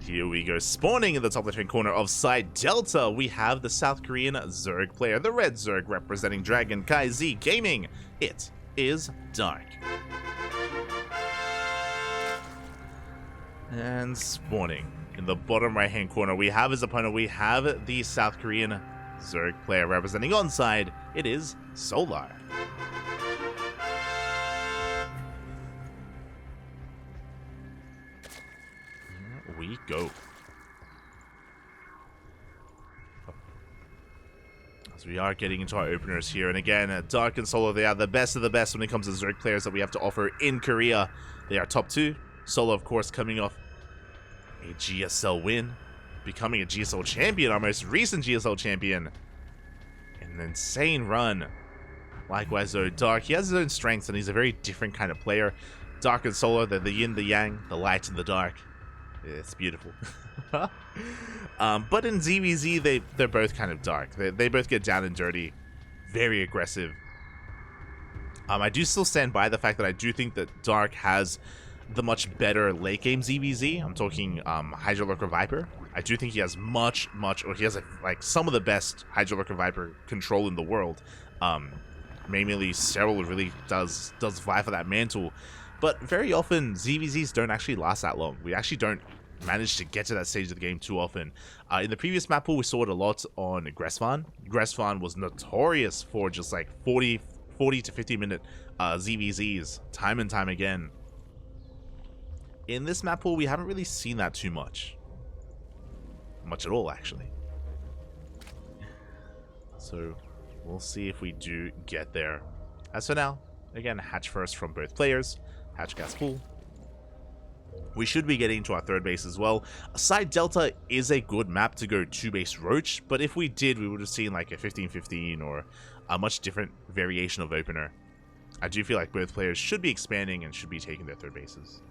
Here we go, spawning in the top left-hand corner of side Delta, we have the South Korean Zerg player, the red Zerg representing CranKy Z Gaming. It is Dark. And spawning in the bottom right-hand corner, we have his opponent, we have the South Korean Zerg player representing on side, it is Solar. Here we go. As we are getting into our openers here, and again, Dark and Solar, they are the best of the best when it comes to Zerg players that we have to offer in Korea. They are top 2. Solar, of course, coming off a GSL win, becoming a GSL champion, our most recent GSL champion. An insane run. Likewise, though, Dark, he has his own strengths, and he's a very different kind of player. Dark and Solar, they're the yin, the yang, the light and the dark. It's beautiful. But in ZvZ, they're both kind of dark. They both get down and dirty, very aggressive. I do still stand by the fact that I do think that Dark has the much better late game ZvZ. I'm talking Hydra Lurker Viper. I do think he has or he has like some of the best Hydra Lurker Viper control in the world. Mainly Cyril really does vie for that mantle. But very often, ZvZs don't actually last that long. We actually don't manage to get to that stage of the game too often. In the previous map pool, we saw it a lot on Gressvan. Gressvan was notorious for just like 40 to 50 minute ZvZs, time and time again. In this map pool, we haven't really seen that too much. Much at all, actually. So, we'll see if we do get there. As for now, again, hatch first from both players. Hatch gas pool. We should be getting to our third base as well. Side Delta is a good map to go 2-base Roach, but if we did, we would have seen like a 15-15 or a much different variation of opener. I do feel like both players should be expanding and should be taking their third bases.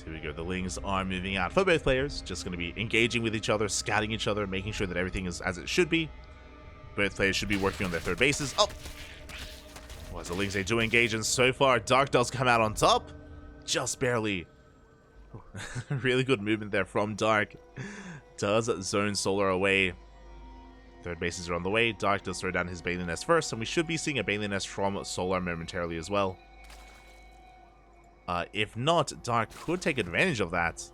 Here we go, the Lings are moving out for both players, just going to be engaging with each other, scouting each other, making sure that everything is as it should be. Both players should be working on their third bases. Oh! Well, as the Lings, they do engage, and so far, Dark does come out on top. Just barely. Really good movement there from Dark. Does zone Solar away. Third bases are on the way. Dark does throw down his Bailey Nest first, and we should be seeing a Bailey Nest from Solar momentarily as well. If not, Dark could take advantage of that.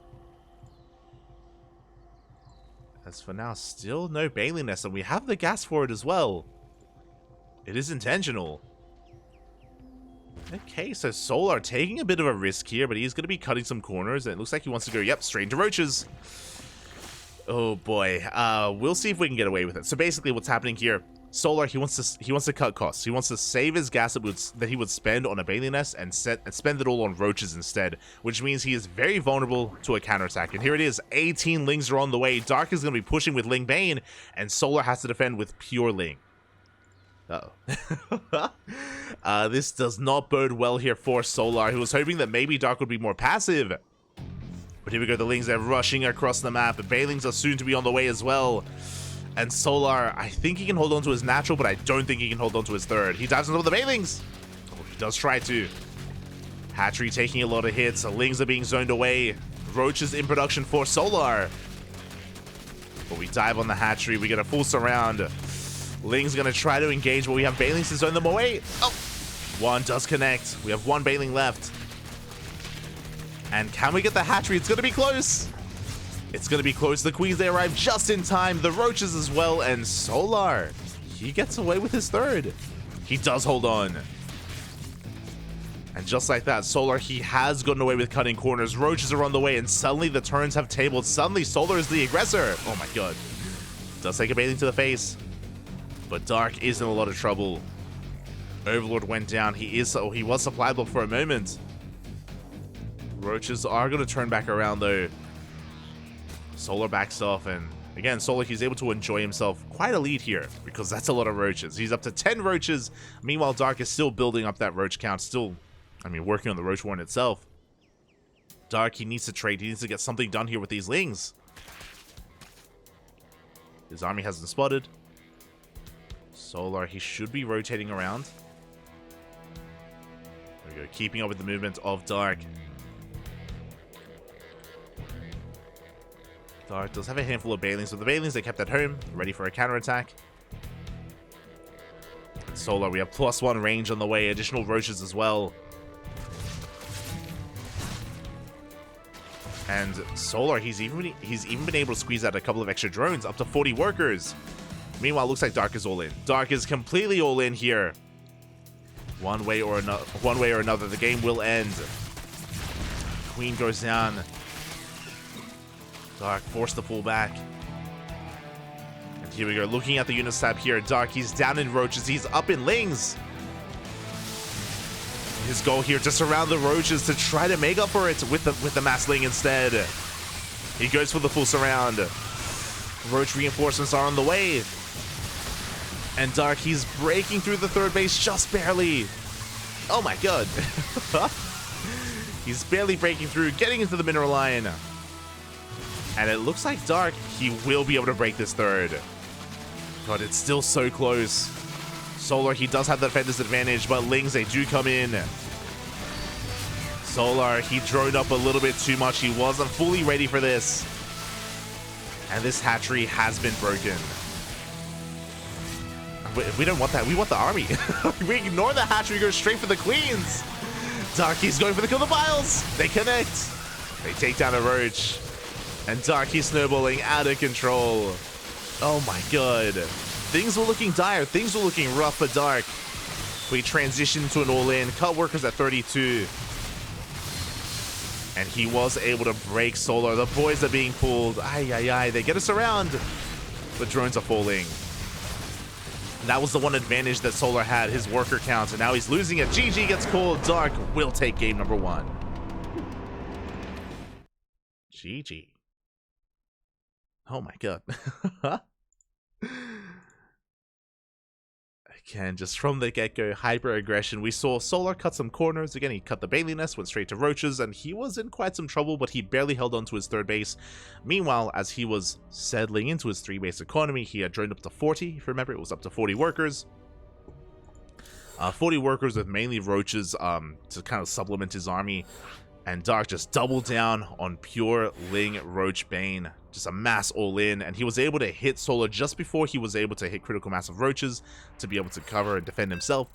As for now, still no Bailey Nest, and we have the gas for it as well. It is intentional. Okay, so Solar taking a bit of a risk here, but he's going to be cutting some corners, and it looks like he wants to go, yep, straight into Roaches. Oh boy, we'll see if we can get away with it. So basically what's happening here, Solar, he wants to cut costs. He wants to save his gas that he would spend on a Bailey Nest and spend it all on Roaches instead, which means he is very vulnerable to a counterattack. And here it is, 18 Lings are on the way. Dark is going to be pushing with Ling Bane, and Solar has to defend with pure Ling. Uh-oh. This does not bode well here for Solar, who was hoping that maybe Dark would be more passive. But here we go, the Lings are rushing across the map. Bailings are soon to be on the way as well. And Solar, I think he can hold on to his natural, but I don't think he can hold on to his third. He dives into the Bailings. Oh, he does try to. Hatchery taking a lot of hits. The Lings are being zoned away. Roach is in production for Solar. But we dive on the Hatchery. We get a full surround. Ling's going to try to engage, but we have Bailings to zone them away. Oh, one does connect. We have one Bailing left. And can we get the Hatchery? It's going to be close. It's going to be close. The Queens, they arrive just in time. The Roaches as well. And Solar, he gets away with his third. He does hold on. And just like that, Solar, he has gotten away with cutting corners. Roaches are on the way, and suddenly the turns have tabled. Suddenly, Solar is the aggressor. Oh my god. Does take a Bailey to the face. But Dark is in a lot of trouble. Overlord went down. He was supplyable for a moment. Roaches are going to turn back around, though. Solar backs off, and again, Solar, he's able to enjoy himself quite a lead here, because that's a lot of Roaches. He's up to 10 Roaches. Meanwhile, Dark is still building up that Roach count, working on the Roach Warren itself. Dark, he needs to trade. He needs to get something done here with these Lings. His army hasn't spotted. Solar, he should be rotating around. There we go, keeping up with the movement of Dark. Dark does have a handful of Banelings, but the Banelings they kept at home, ready for a counterattack. And Solar, we have +1 range on the way, additional roaches as well. And Solar, he's even been able to squeeze out a couple of extra drones, up to 40 workers. Meanwhile, it looks like Dark is all in. Dark is completely all in here. One way or another, the game will end. Queen goes down. Dark forced to pull back. And here we go, looking at the units tab here. Dark, he's down in roaches, he's up in lings. His goal here, to surround the roaches to try to make up for it with the mass ling instead. He goes for the full surround. Roach reinforcements are on the way. And Dark, he's breaking through the third base just barely. Oh my god. He's barely breaking through, getting into the mineral line. And it looks like Dark, he will be able to break this third. God, it's still so close. Solar, he does have the defender's advantage, but Lings, they do come in. Solar, he droned up a little bit too much. He wasn't fully ready for this. And this hatchery has been broken. We don't want that. We want the army. We ignore the hatchery, go straight for the queens. Darky's going for the kill the vials. They connect. They take down a roach. And Darky's snowballing out of control. Oh my god. Things were looking dire. Things were looking rough for Dark. We transitioned to an all-in. Cut workers at 32. And he was able to break Solar. The boys are being pulled. Ay, ay, ay. They get us around. The drones are falling. And that was the one advantage that Solar had, his worker count. And now he's losing it. GG gets called. Dark will take game number 1. GG. Oh my god. Again, just from the get-go, hyper-aggression. We saw Solar cut some corners. Again, he cut the Bailey nest, went straight to roaches, and he was in quite some trouble, but he barely held on to his third base. Meanwhile, as he was settling into his 3-base economy, he had droned up to 40. If you remember, it was up to 40 workers. 40 workers with mainly roaches to kind of supplement his army. And Dark just doubled down on pure Ling Roach Bane. Just a mass all-in, and he was able to hit Solar just before he was able to hit critical mass of roaches to be able to cover and defend himself.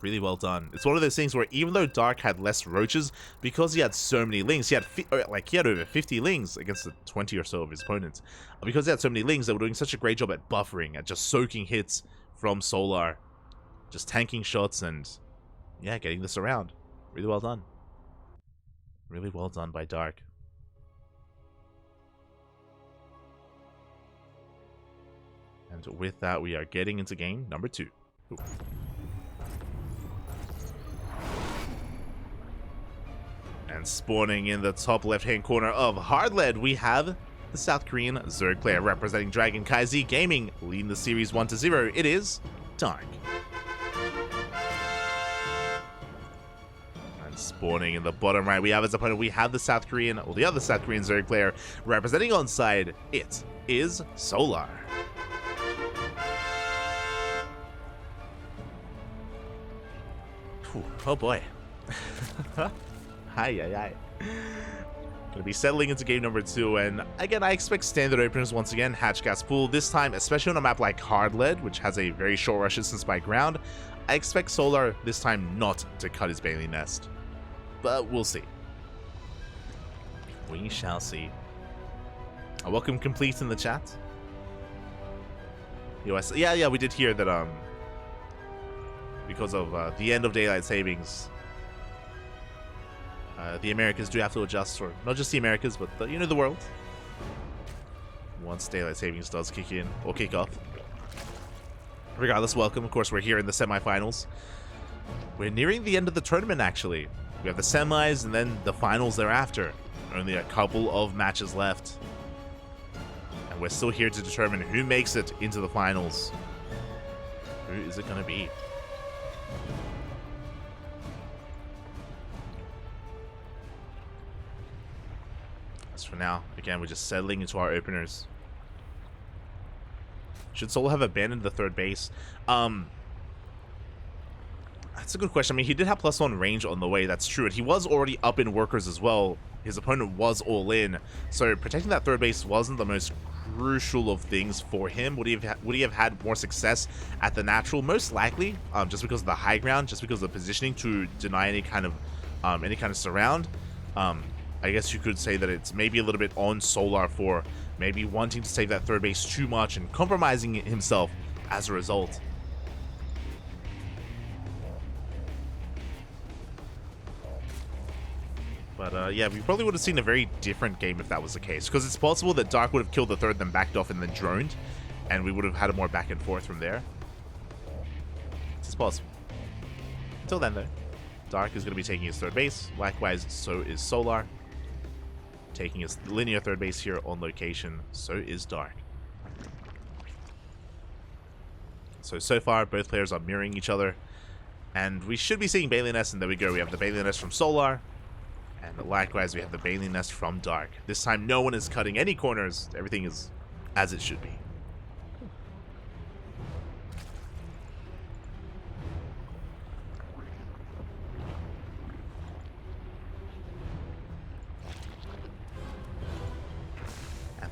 Really well done. It's one of those things where even though Dark had less roaches, because he had so many lings, he had over 50 lings against the 20 or so of his opponents. Because he had so many lings, they were doing such a great job at buffering, at just soaking hits from Solar, just tanking shots and, yeah, getting this around. Really well done. Really well done by Dark. And with that, we are getting into game number 2. Ooh. And spawning in the top left-hand corner of Hardlead, we have the South Korean Zerg player representing CranKy Gaming, leading the series 1-0. It is Dark. Spawning in the bottom right, we have his opponent. We have the South Korean, or the other South Korean Zerg player representing on side. It is Solar. Whew, oh boy. Hi, hi. Gonna be settling into game number 2, and again, I expect standard openers once again. Hatch gas pool this time, especially on a map like Hardlead, which has a very short rush distance by ground. I expect Solar this time not to cut his Bailey nest. But we'll see. We shall see. A welcome complete in the chat. US, yeah, we did hear that because of the end of daylight savings, the Americas do have to adjust, or not just the Americas, but the world. Once daylight savings does kick in or kick off. Regardless, welcome. Of course, we're here in the semifinals. We're nearing the end of the tournament, actually. We have the semis and then the finals thereafter. Only a couple of matches left. And we're still here to determine who makes it into the finals. Who is it going to be? As for now, again, we're just settling into our openers. Should Solar have abandoned the third base? That's a good question. I mean, he did have +1 range on the way, that's true. And he was already up in workers as well. His opponent was all in. So protecting that third base wasn't the most crucial of things for him. Would he have had more success at the natural? Most likely, just because of the high ground, just because of the positioning to deny any kind of surround. I guess you could say that it's maybe a little bit on Solar for maybe wanting to save that third base too much and compromising himself as a result. But yeah, we probably would have seen a very different game if that was the case, because it's possible that Dark would have killed the third, then backed off and then droned, and we would have had a more back and forth from there. It's possible. Until then, though, Dark is going to be taking his third base. Likewise, so is Solar. Taking his linear third base here on location. So is Dark. So far, both players are mirroring each other. And we should be seeing Bailey Nest, and there we go. We have the Bailey Nest from Solar. And likewise, we have the Bailey Nest from Dark. This time, no one is cutting any corners. Everything is as it should be.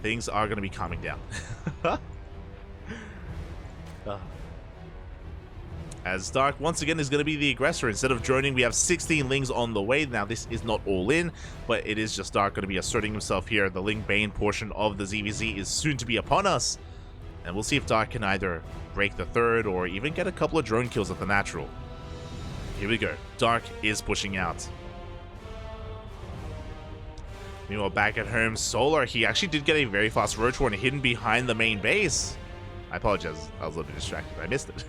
Things are going to be calming down. As Dark, once again, is going to be the aggressor. Instead of droning, we have 16 Lings on the way. Now, this is not all in, but it is just Dark going to be asserting himself here. The Ling Bane portion of the ZvZ is soon to be upon us. And we'll see if Dark can either break the third or even get a couple of drone kills at the natural. Here we go. Dark is pushing out. Meanwhile, back at home, Solar, he actually did get a very fast Roach Warren hidden behind the main base. I apologize, I was a little bit distracted. I missed it.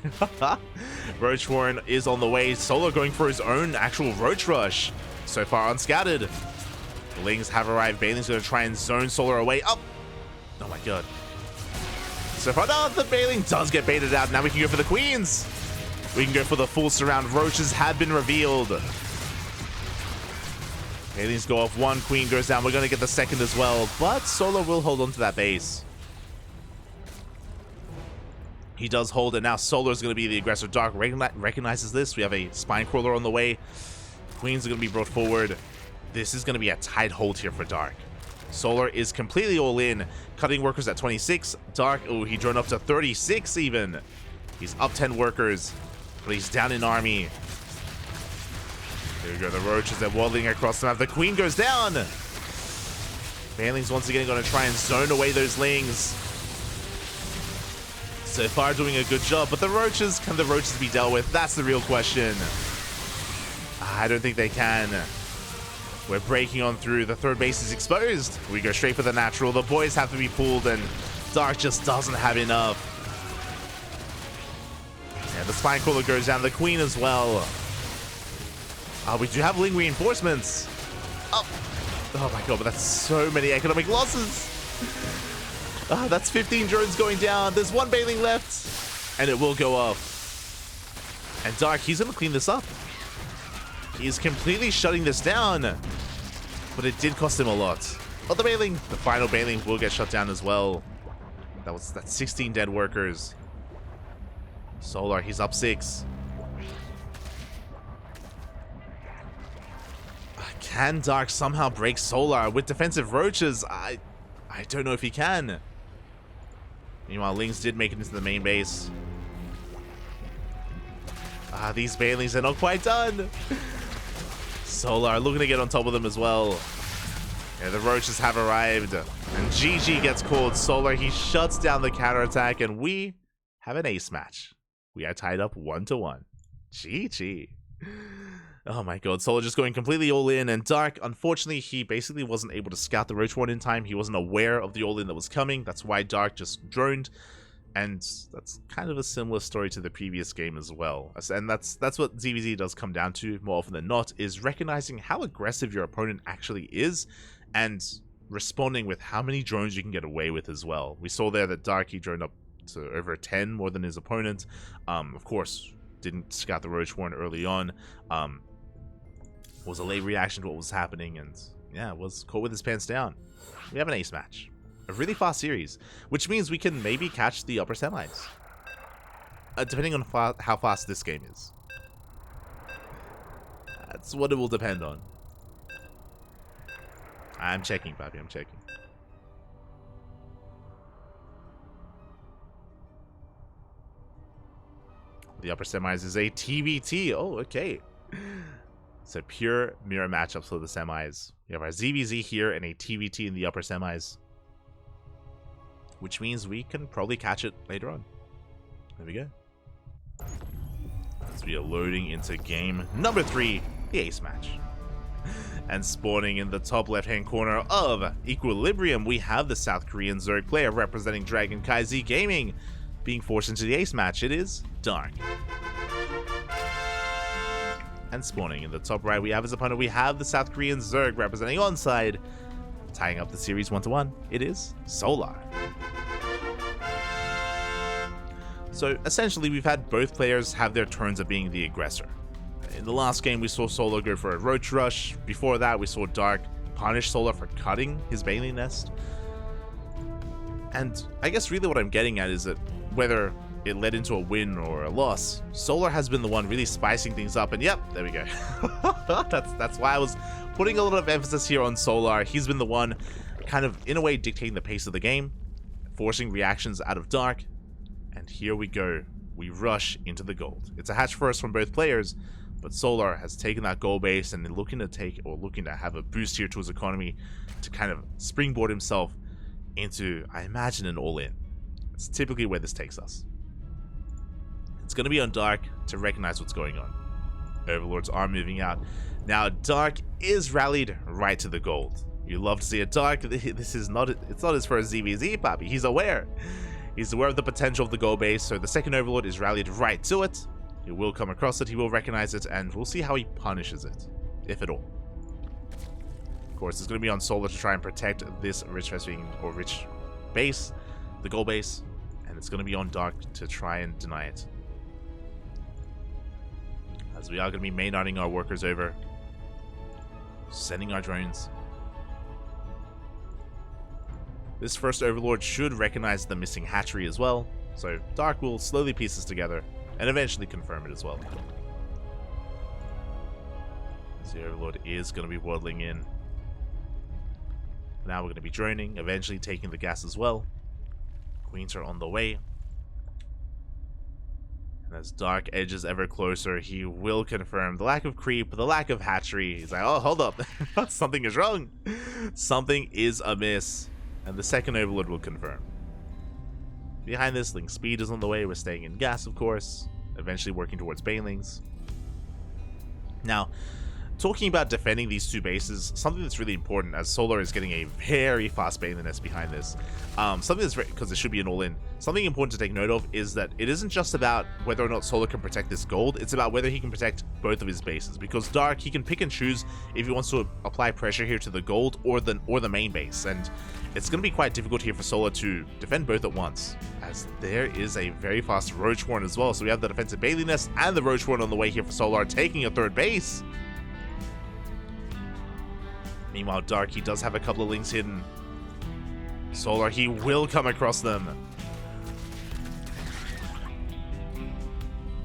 Roach Warren is on the way. Solar going for his own actual Roach Rush. So far unscattered. The Lings have arrived. Bailey's going to try and zone Solar away. Oh my god. So far, no, the Bailing does get baited out. Now we can go for the Queens. We can go for the full surround. Roaches have been revealed. Aliens go off one, Queen goes down. We're going to get the second as well, but Solar will hold on to that base. He does hold it. Now Solar is going to be the aggressor. Dark recognizes this. We have a Spine Crawler on the way. Queens are going to be brought forward. This is going to be a tight hold here for Dark. Solar is completely all in. Cutting workers at 26. Dark, oh, he drone up to 36 even. He's up 10 workers, but he's down in army. There we go, the Roaches, they're waddling across the map. The Queen goes down! Bailing's once again going to try and zone away those Lings. So far doing a good job, but the Roaches, can the Roaches be dealt with? That's the real question. I don't think they can. We're breaking on through. The third base is exposed. We go straight for the natural. The boys have to be pulled, and Dark just doesn't have enough. Yeah, the Spine Crawler goes down. The Queen as well. We do have Ling reinforcements. Oh my god, but that's so many economic losses. That's 15 drones going down. There's one Bailing left, and it will go off. And Dark, he's going to clean this up. He's completely shutting this down, but it did cost him a lot. Oh, the Bailing, the final Bailing will get shut down as well. That's 16 dead workers. Solar, he's up 6. Can Dark somehow break Solar with defensive Roaches? I don't know if he can. Meanwhile, Lings did make it into the main base. These Bailings are not quite done. Solar looking to get on top of them as well. Yeah, the Roaches have arrived. And GG gets called. Solar, he shuts down the counterattack, and we have an ace match. We are tied up 1-1. GG. Oh my god, Solar just going completely all in, and Dark, unfortunately, he basically wasn't able to scout the Roach Warren in time. He wasn't aware of the all-in that was coming. That's why Dark just droned, and that's kind of a similar story to the previous game as well. And that's what ZvZ does come down to more often than not, is recognizing how aggressive your opponent actually is, and responding with how many drones you can get away with as well. We saw there that Dark, he droned up to over 10 more than his opponent. Of course, didn't scout the Roach Warren early on. Was a late reaction to what was happening, and yeah, was caught with his pants down. We have an ace match. a really fast series, which means we can maybe catch the upper semis, depending on how fast this game is. That's what it will depend on. I'm checking, Bobby, I'm checking. The upper semis is a TBT. Oh, okay. So pure mirror matchups for the semis. We have our ZvZ here and a TBT in the upper semis, which means we can probably catch it later on. There we go. As we are loading into game number 3, the ace match. And spawning in the top left-hand corner of Equilibrium, we have the South Korean Zerg player representing CranKy Z Gaming being forced into the ace match. It is Dark. And spawning in the top right, we have his opponent. We have the South Korean Zerg representing Onside, tying up the series 1-1. It is Solar. So essentially, we've had both players have their turns of being the aggressor. In the last game, we saw Solar go for a Roach Rush. Before that, we saw Dark punish Solar for cutting his Bailey Nest. And I guess really what I'm getting at is that whether it led into a win or a loss, Solar has been the one really spicing things up. And yep, there we go. That's why I was putting a lot of emphasis here on Solar. He's been the one kind of, in a way, dictating the pace of the game, forcing reactions out of Dark. And here we go. We rush into the gold. It's a hatch first from both players, but Solar has taken that gold base and looking to have a boost here to his economy to kind of springboard himself into, I imagine, an all-in. It's typically where this takes us. It's going to be on Dark to recognize what's going on. Overlords are moving out. Now, Dark is rallied right to the gold. You love to see it. Dark, it's not his first ZvZ, Poppy. He's aware. He's aware of the potential of the gold base, so the second Overlord is rallied right to it. He will come across it, he will recognize it, and we'll see how he punishes it, if at all. Of course, it's going to be on Solar to try and protect this rich base, the gold base, and it's going to be on Dark to try and deny it. As we are going to be main-nighting our workers over, sending our drones. This first Overlord should recognize the missing hatchery as well, so Dark will slowly piece this together and eventually confirm it as well. As the Overlord is going to be waddling in. Now we're going to be droning, eventually taking the gas as well. Queens are on the way. And as Dark edges ever closer, he will confirm the lack of creep, the lack of hatchery. He's like, oh, hold up. Something is wrong. Something is amiss. And the second Overlord will confirm. Behind this, Link Speed is on the way. We're staying in gas, of course. Eventually working towards Banelings. Now, talking about defending these two bases, something that's really important, as Solar is getting a very fast Baneling Nest behind this. Something that's, because it should be an all-in, something important to take note of is that it isn't just about whether or not Solar can protect this gold, it's about whether he can protect both of his bases. Because Dark, he can pick and choose if he wants to apply pressure here to the gold or the main base, and it's going to be quite difficult here for Solar to defend both at once, as there is a very fast Roach Warren as well. So we have the defensive Bailey Nest and the Roach Warren on the way here for Solar, taking a third base. Meanwhile, Dark, he does have a couple of links hidden. Solar, he will come across them.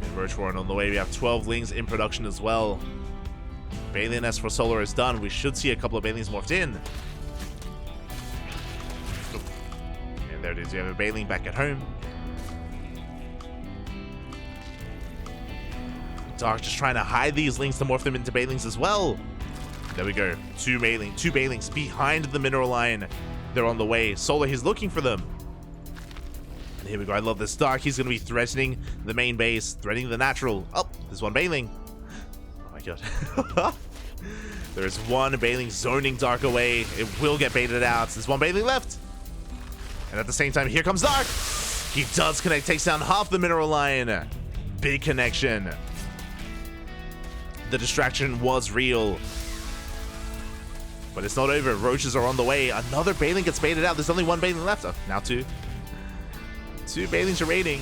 And Roach Warren on the way. We have 12 links in production as well. Bailey Nest for Solar is done. We should see a couple of Bailings morphed in. And there it is. We have a Bailing back at home. Dark just trying to hide these links to morph them into Bailings as well. There we go. Two Bailings behind the mineral line. They're on the way. Solar, he's looking for them. And here we go. I love this. Dark, he's going to be threatening the main base, threatening the natural. Oh, there's one Bailing. Oh my god. There is one Bailing zoning Dark away. It will get baited out. There's one Bailing left. And at the same time, here comes Dark. He does connect, takes down half the mineral line. Big connection. The distraction was real. But it's not over. Roaches are on the way. Another Bailing gets baited out. There's only one Bailing left. Oh, now two. Two Bailings remaining.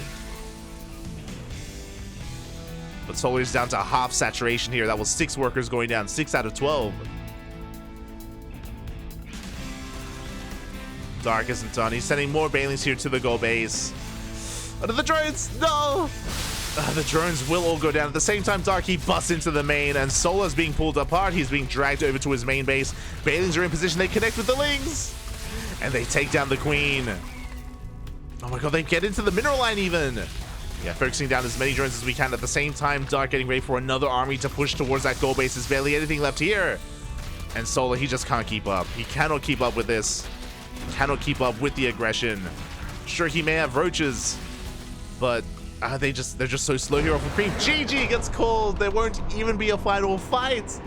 But Solar is down to half saturation here. That was 6 workers going down. 6 out of 12. Dark isn't done. He's sending more Banelings here to the goal base. Under the drones! No! The drones will all go down. At the same time, Dark, he busts into the main, and Solar's being pulled apart. He's being dragged over to his main base. Banelings are in position. They connect with the Lings, and they take down the Queen. Oh my god, they get into the mineral line even. Yeah, focusing down as many drones as we can. At the same time, Dark getting ready for another army to push towards that goal base. There's barely anything left here. And Solar, he just can't keep up. He cannot keep up with this. He cannot keep up with the aggression. Sure, he may have roaches, but they're just so slow here off of Cream. GG gets called. There won't even be a final fight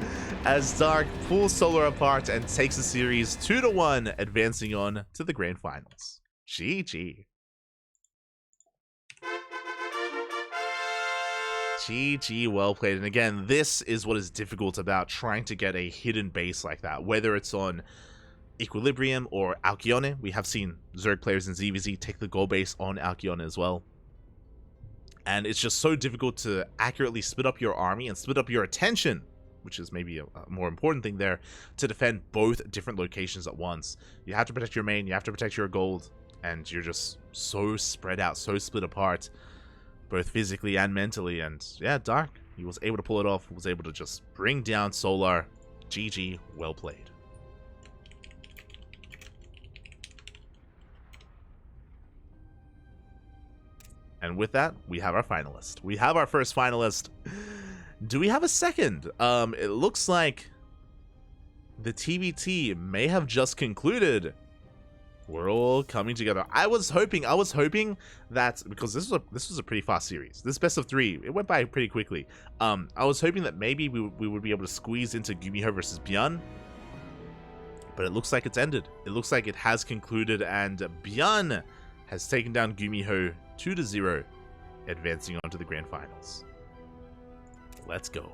as Dark pulls Solar apart and takes the series 2-1, advancing on to the grand finals. GG. GG, well played. And again, this is what is difficult about trying to get a hidden base like that, whether it's on Equilibrium or Alcyone. We have seen Zerg players in ZvZ take the goal base on Alcyone as well. And it's just so difficult to accurately split up your army and split up your attention, which is maybe a more important thing there, to defend both different locations at once. You have to protect your main, you have to protect your gold, and you're just so spread out, so split apart, both physically and mentally. And yeah, Dark, he was able to pull it off, was able to just bring down Solar. GG, well played. And with that, we have our finalist. We have our first finalist. Do we have a second? It looks like the TBT may have just concluded. We're all coming together. I was hoping that, because this was a pretty fast series. This best of 3, it went by pretty quickly. I was hoping that maybe we would be able to squeeze into Gumiho versus Bjorn, but it looks like it's ended. It looks like it has concluded, and Bjorn has taken down Gumiho 2-0, advancing on to the grand finals. Let's go.